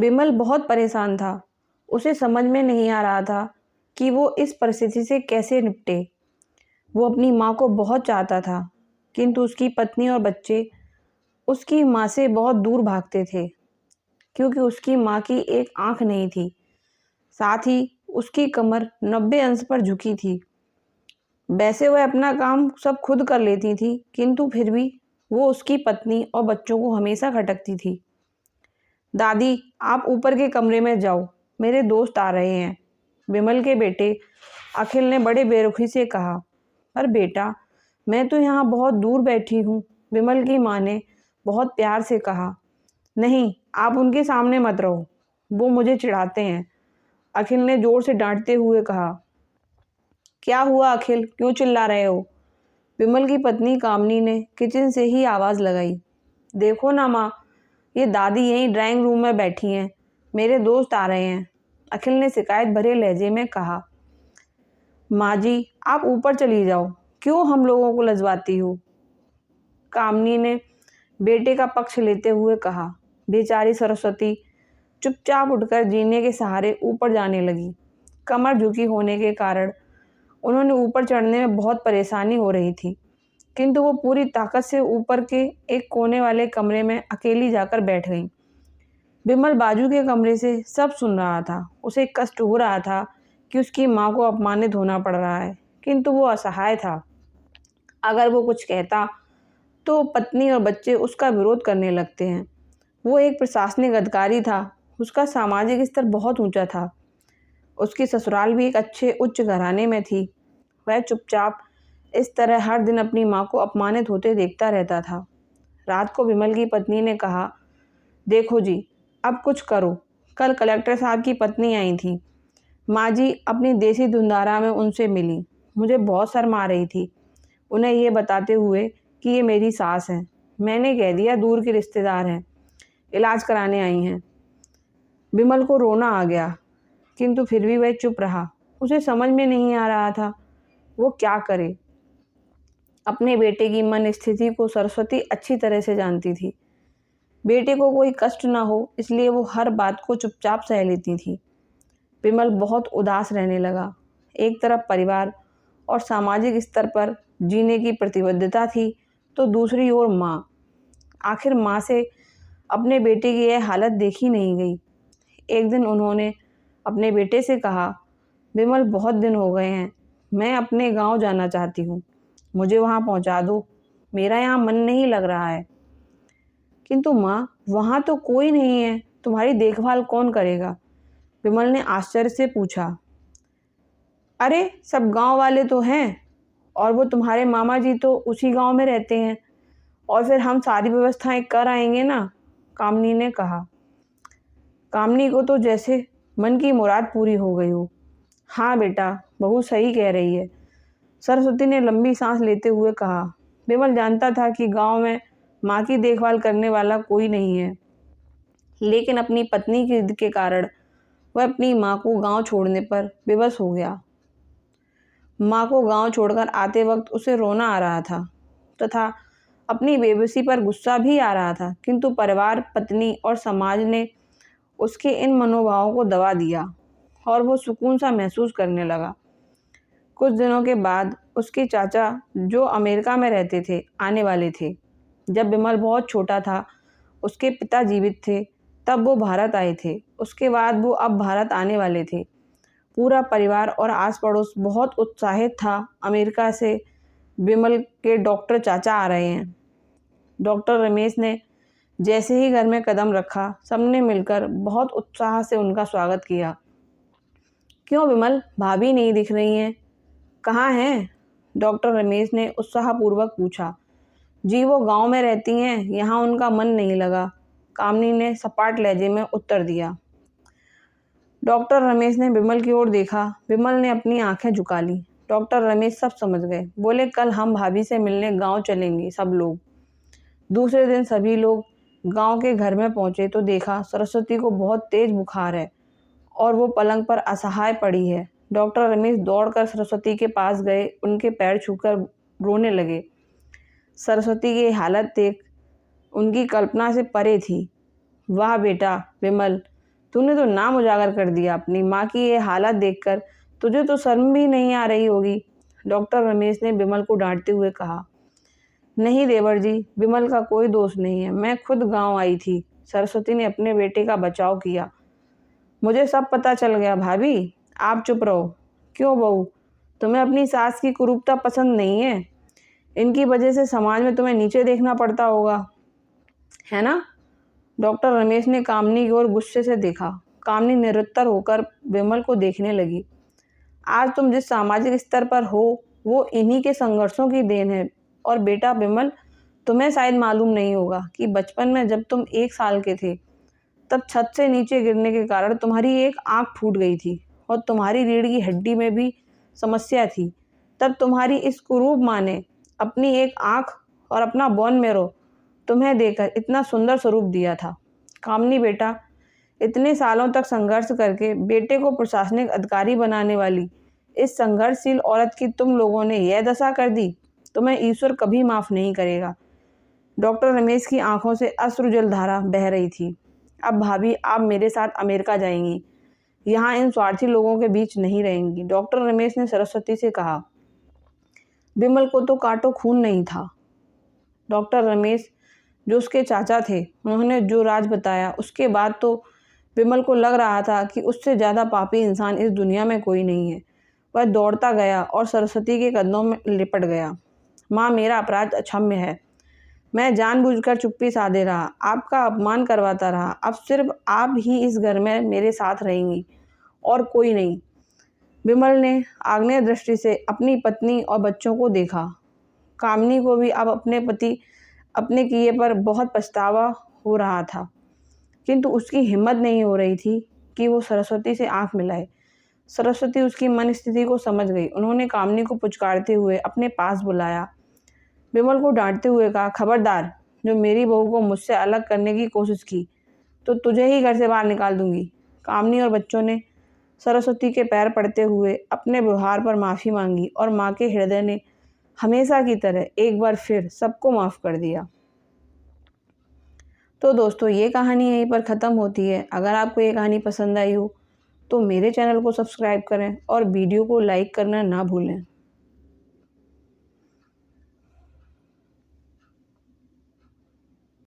विमल बहुत परेशान था। उसे समझ में नहीं आ रहा था कि वो इस परिस्थिति से कैसे निपटे। वो अपनी माँ को बहुत चाहता था, किंतु उसकी पत्नी और बच्चे उसकी माँ से बहुत दूर भागते थे, क्योंकि उसकी माँ की एक आंख नहीं थी। साथ ही उसकी कमर 90 अंश पर झुकी थी। वैसे वह अपना काम सब खुद कर लेती थी, किंतु फिर भी वो उसकी पत्नी और बच्चों को हमेशा खटकती थी। दादी, आप ऊपर के कमरे में जाओ, मेरे दोस्त आ रहे हैं, विमल के बेटे अखिल ने बड़े बेरुखी से कहा। पर बेटा, मैं तो यहाँ बहुत दूर बैठी हूँ, विमल की माँ ने बहुत प्यार से कहा। नहीं, आप उनके सामने मत रहो, वो मुझे चिढ़ाते हैं, अखिल ने जोर से डांटते हुए कहा। क्या हुआ अखिल, क्यों चिल्ला रहे हो? विमल की पत्नी कामनी ने किचन से ही आवाज़ लगाई। देखो ना माँ, ये दादी यहीं ड्राइंग रूम में बैठी हैं, मेरे दोस्त आ रहे हैं, अखिल ने शिकायत भरे लहजे में कहा। माँ जी, आप ऊपर चली जाओ, क्यों हम लोगों को लजवाती हो? कामनी ने बेटे का पक्ष लेते हुए कहा। बेचारी सरस्वती चुपचाप उठकर जीने के सहारे ऊपर जाने लगी। कमर झुकी होने के कारण उन्होंने ऊपर चढ़ने में बहुत परेशानी हो रही थी, किंतु वो पूरी ताकत से ऊपर के एक कोने वाले कमरे में अकेली जाकर बैठ गई। विमल बाजू के कमरे से सब सुन रहा था। उसे कष्ट हो रहा था कि उसकी माँ को अपमानित होना पड़ रहा है, किंतु वो असहाय था। अगर वो कुछ कहता तो पत्नी और बच्चे उसका विरोध करने लगते हैं। वो एक प्रशासनिक अधिकारी था, उसका सामाजिक स्तर बहुत ऊंचा था। उसकी ससुराल भी एक अच्छे उच्च घराने में थी। वह चुपचाप इस तरह हर दिन अपनी माँ को अपमानित होते देखता रहता था। रात को विमल की पत्नी ने कहा, देखो जी, अब कुछ करो। कल कलेक्टर साहब की पत्नी आई थी। माँ जी अपनी देसी धुंधारा में उनसे मिली। मुझे बहुत शर्म आ रही थी उन्हें ये बताते हुए कि ये मेरी सास है। मैंने कह दिया दूर के रिश्तेदार हैं, इलाज कराने आई हैं। विमल को रोना आ गया, किंतु फिर भी वह चुप रहा। उसे समझ में नहीं आ रहा था वो क्या करे। अपने बेटे की मन स्थिति को सरस्वती अच्छी तरह से जानती थी। बेटे को कोई कष्ट ना हो, इसलिए वो हर बात को चुपचाप सह लेती थी। विमल बहुत उदास रहने लगा। एक तरफ परिवार और सामाजिक स्तर पर जीने की प्रतिबद्धता थी, तो दूसरी ओर माँ। आखिर माँ से अपने बेटे की यह हालत देखी नहीं गई। एक दिन उन्होंने अपने बेटे से कहा, विमल बहुत दिन हो गए हैं, मैं अपने गांव जाना चाहती हूँ, मुझे वहाँ पहुँचा दो, मेरा यहाँ मन नहीं लग रहा है। किंतु माँ, वहाँ तो कोई नहीं है, तुम्हारी देखभाल कौन करेगा? विमल ने आश्चर्य से पूछा। अरे सब गांव वाले तो हैं, और वो तुम्हारे मामा जी तो उसी गांव में रहते हैं, और फिर हम सारी व्यवस्थाएं कर आएंगे ना, कामनी ने कहा। कामनी को तो जैसे मन की मुराद पूरी हो गई हो। हाँ बेटा, बहू सही कह रही है, सरस्वती ने लंबी सांस लेते हुए कहा। विमल जानता था कि गांव में माँ की देखभाल करने वाला कोई नहीं है, लेकिन अपनी पत्नी की जिद के कारण वह अपनी माँ को गांव छोड़ने पर विवश हो गया। माँ को गांव छोड़कर आते वक्त उसे रोना आ रहा था तथा अपनी बेबसी पर गुस्सा भी आ रहा था, किंतु परिवार, पत्नी और समाज ने उसके इन मनोभावों को दबा दिया और वो सुकून सा महसूस करने लगा। कुछ दिनों के बाद उसके चाचा, जो अमेरिका में रहते थे, आने वाले थे। जब विमल बहुत छोटा था, उसके पिता जीवित थे, तब वो भारत आए थे। उसके बाद वो अब भारत आने वाले थे। पूरा परिवार और आस पड़ोस बहुत उत्साहित था। अमेरिका से विमल के डॉक्टर चाचा आ रहे हैं। डॉक्टर रमेश ने जैसे ही घर में कदम रखा, सबने मिलकर बहुत उत्साह से उनका स्वागत किया। क्यों विमल, भाभी नहीं दिख रही हैं, कहाँ हैं? डॉक्टर रमेश ने उत्साहपूर्वक पूछा। जी वो गांव में रहती हैं, यहाँ उनका मन नहीं लगा, कामनी ने सपाट लहजे में उत्तर दिया। डॉक्टर रमेश ने विमल की ओर देखा। विमल ने अपनी आंखें झुका ली। डॉक्टर रमेश सब समझ गए। बोले, कल हम भाभी से मिलने गांव चलेंगे सब लोग। दूसरे दिन सभी लोग गांव के घर में पहुंचे तो देखा सरस्वती को बहुत तेज बुखार है और वो पलंग पर असहाय पड़ी है। डॉक्टर रमेश दौड़कर सरस्वती के पास गए, उनके पैर छूकर रोने लगे। सरस्वती की हालत देख उनकी कल्पना से परे थी। वाह बेटा विमल, तूने तो नाम उजागर कर दिया। अपनी माँ की ये हालत देखकर तुझे तो शर्म भी नहीं आ रही होगी। डॉक्टर रमेश ने विमल को डांटते हुए कहा। नहीं देवर जी, विमल का कोई दोष नहीं है। मैं खुद गांव आई थी। सरस्वती ने अपने बेटे का बचाव किया। मुझे सब पता चल गया। भाभी, आप चुप रहो। क्यों बहू, तुम्हें अपनी सास की कुरूपता पसंद नहीं है? इनकी वजह से समाज में तुम्हें नीचे देखना पड़ता होगा, है ना? डॉक्टर रमेश ने कामनी की ओर गुस्से से देखा। कामनी निरुत्तर होकर विमल को देखने लगी। आज तुम जिस सामाजिक स्तर पर हो वो इन्हीं के संघर्षों की देन है। और बेटा विमल, तुम्हें शायद मालूम नहीं होगा कि बचपन में जब तुम 1 साल के थे तब छत से नीचे गिरने के कारण तुम्हारी एक आंख फूट गई थी और तुम्हारी रीढ़ की हड्डी में भी समस्या थी। तब तुम्हारी इस कुरूप माँ ने अपनी एक आंख और अपना बोन मैरो तुम्हें देकर इतना सुंदर स्वरूप दिया था। कामनी बेटा, इतने सालों तक संघर्ष करके बेटे को प्रशासनिक अधिकारी बनाने वाली इस संघर्षशील औरत की तुम लोगों ने यह दशा कर दी। तुम्हें ईश्वर कभी माफ़ नहीं करेगा। डॉक्टर रमेश की आंखों से अश्रु जलधारा बह रही थी। अब भाभी, आप मेरे साथ अमेरिका जाएंगी। यहाँ इन स्वार्थी लोगों के बीच नहीं रहेंगी। डॉक्टर रमेश ने सरस्वती से कहा। विमल को तो काटो खून नहीं था। डॉक्टर रमेश, जो उसके चाचा थे, उन्होंने जो राज बताया उसके बाद तो विमल को लग रहा था कि उससे ज़्यादा पापी इंसान इस दुनिया में कोई नहीं है। वह दौड़ता गया और सरस्वती के कदमों में लिपट गया। माँ, मेरा अपराध अक्षम्य है। मैं जानबूझकर चुप्पी साधे रहा, आपका अपमान करवाता रहा। अब सिर्फ आप ही इस घर में मेरे साथ रहेंगी और कोई नहीं। विमल ने आग्नेय दृष्टि से अपनी पत्नी और बच्चों को देखा। कामनी को भी अब अपने पति अपने किए पर बहुत पछतावा हो रहा था, किंतु उसकी हिम्मत नहीं हो रही थी कि वो सरस्वती से आंख मिलाए। सरस्वती उसकी मन स्थिति को समझ गई। उन्होंने कामनी को पुचकारते हुए अपने पास बुलाया। विमल को डांटते हुए कहा, खबरदार, जो मेरी बहू को मुझसे अलग करने की कोशिश की तो तुझे ही घर से बाहर निकाल दूंगी। कामनी और बच्चों ने सरस्वती के पैर पड़ते हुए अपने व्यवहार पर माफ़ी मांगी और माँ के हृदय ने हमेशा की तरह एक बार फिर सबको माफ़ कर दिया। तो दोस्तों, ये कहानी यहीं पर ख़त्म होती है। अगर आपको ये कहानी पसंद आई हो तो मेरे चैनल को सब्सक्राइब करें और वीडियो को लाइक करना ना भूलें।